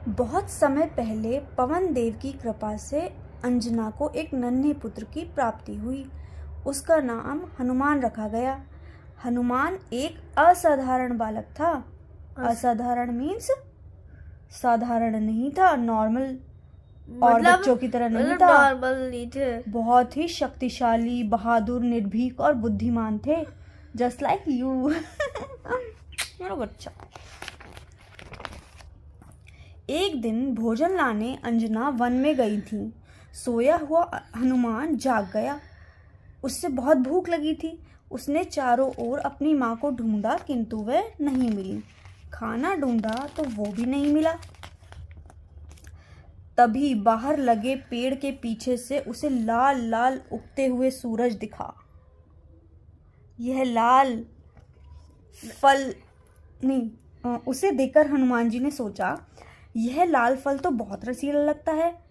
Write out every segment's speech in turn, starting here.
बहुत समय पहले पवन देव की कृपा से अंजना को एक नन्हे पुत्र की प्राप्ति हुई। उसका नाम हनुमान रखा गया। हनुमान एक असाधारण बालक था। असाधारण मीन्स साधारण नहीं था, नॉर्मल और बच्चों की तरह नहीं था। नॉर्मल नहीं थे। बहुत ही शक्तिशाली, बहादुर, निर्भीक और बुद्धिमान थे। Just like you. मेरा बच्चा। एक दिन भोजन लाने अंजना वन में गई थी। सोया हुआ हनुमान जाग गया। उससे बहुत भूख लगी थी। उसने चारों ओर अपनी माँ को ढूंढा, किंतु वह नहीं मिली। खाना ढूंढा तो वो भी नहीं मिला। तभी बाहर लगे पेड़ के पीछे से उसे लाल लाल उगते हुए सूरज दिखा। यह लाल फल नहीं, उसे देखकर हनुमान जी ने सोचा, यह लाल फल तो बहुत रसीला लगता है।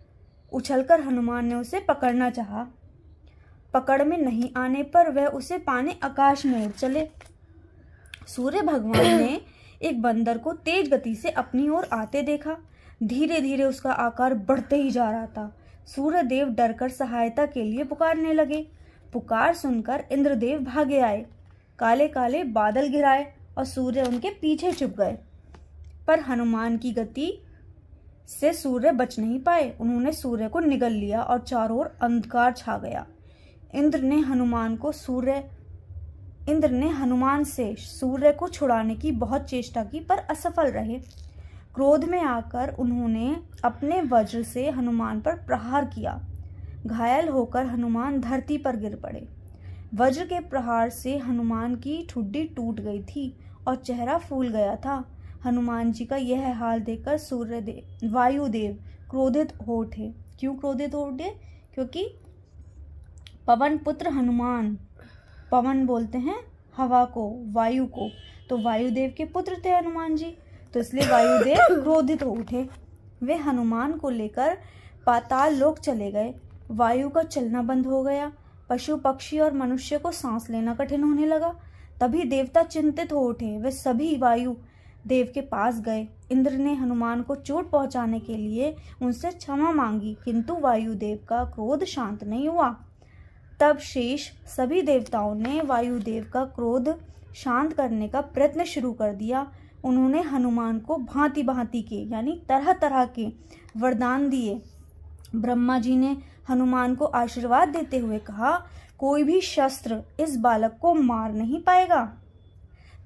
उछलकर हनुमान ने उसे पकड़ना चाहा। पकड़ में नहीं आने पर वह उसे पाने आकाश में उड़ चले। सूर्य भगवान ने एक बंदर को तेज गति से अपनी ओर आते देखा। धीरे धीरे उसका आकार बढ़ते ही जा रहा था। सूर्य देव डरकर सहायता के लिए पुकारने लगे। पुकार सुनकर इंद्रदेव भागे आए। काले काले बादल गिराए और सूर्य उनके पीछे छुप गए। पर हनुमान की गति से सूर्य बच नहीं पाए। उन्होंने सूर्य को निगल लिया और चारों ओर अंधकार छा गया। इंद्र ने हनुमान से सूर्य को छुड़ाने की बहुत चेष्टा की, पर असफल रहे। क्रोध में आकर उन्होंने अपने वज्र से हनुमान पर प्रहार किया। घायल होकर हनुमान धरती पर गिर पड़े। वज्र के प्रहार से हनुमान की ठुड्डी टूट गई थी और चेहरा फूल गया था। हनुमान जी का यह हाल देखकर वायुदेव क्रोधित हो उठे। क्यों क्रोधित हो उठे? क्योंकि पवन पुत्र हनुमान, पवन बोलते हैं हवा को, वायु को, तो वायुदेव के पुत्र थे हनुमान जी, तो इसलिए वायुदेव क्रोधित हो उठे। वे हनुमान को लेकर पाताल लोक चले गए। वायु का चलना बंद हो गया। पशु पक्षी और मनुष्य को सांस लेना कठिन होने लगा। तभी देवता चिंतित हो उठे। वे सभी वायु देव के पास गए। इंद्र ने हनुमान को चोट पहुंचाने के लिए उनसे क्षमा मांगी, किंतु वायुदेव का क्रोध शांत नहीं हुआ। तब शेष सभी देवताओं ने वायुदेव का क्रोध शांत करने का प्रयत्न शुरू कर दिया। उन्होंने हनुमान को भांति भांति के यानी तरह तरह के वरदान दिए। ब्रह्मा जी ने हनुमान को आशीर्वाद देते हुए कहा, कोई भी शस्त्र इस बालक को मार नहीं पाएगा।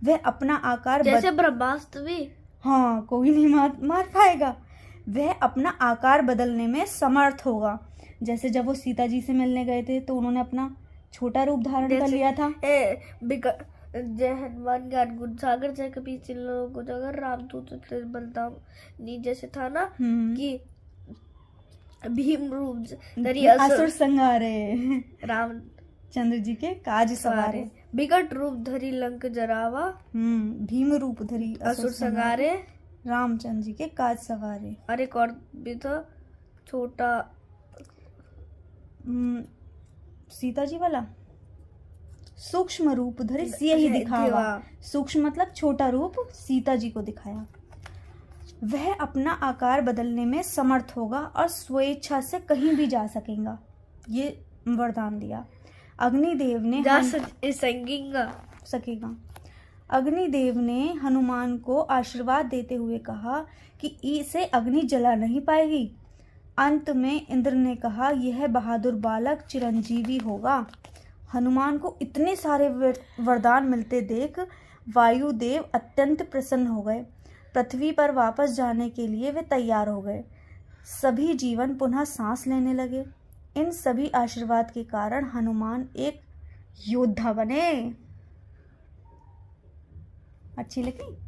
वह अपना आकार जैसे ब्रह्मास्त्र भी, हाँ, कोई नहीं मार पाएगा। वह अपना आकार बदलने में समर्थ होगा। जैसे जब वो सीता जी से मिलने गए थे तो उन्होंने अपना छोटा रूप धारण कर लिया था। जय हनुमान ज्ञान गुण सागर, जय कपीस तिहुँ लोक उजागर, रामदूत बलदाम नी, जैसे था ना कि भीम रूप धरि असुर संहारे, रामचंद्र जी के काज सवारे, विकट रूप धरि लंक जरावा, भीम रूप धरि असुर संहारे, रामचंद्र जी के काज सवारे। अरे एक और भी था छोटा, सीता जी वाला, सूक्ष्म रूप धरि सियहि दिखावा। सूक्ष्म मतलब छोटा रूप सीता जी को दिखाया। वह अपना आकार बदलने में समर्थ होगा और स्वेच्छा से कहीं भी जा सकेगा, ये वरदान दिया। अग्निदेव ने अग्निदेव ने हनुमान को आशीर्वाद देते हुए कहा कि इसे अग्नि जला नहीं पाएगी। अंत में इंद्र ने कहा, यह बहादुर बालक चिरंजीवी होगा। हनुमान को इतने सारे वरदान मिलते देख वायुदेव अत्यंत प्रसन्न हो गए। पृथ्वी पर वापस जाने के लिए वे तैयार हो गए। सभी जीवन पुनः सांस लेने लगे। इन सभी आशीर्वाद के कारण हनुमान एक योद्धा बने। अच्छी लगी?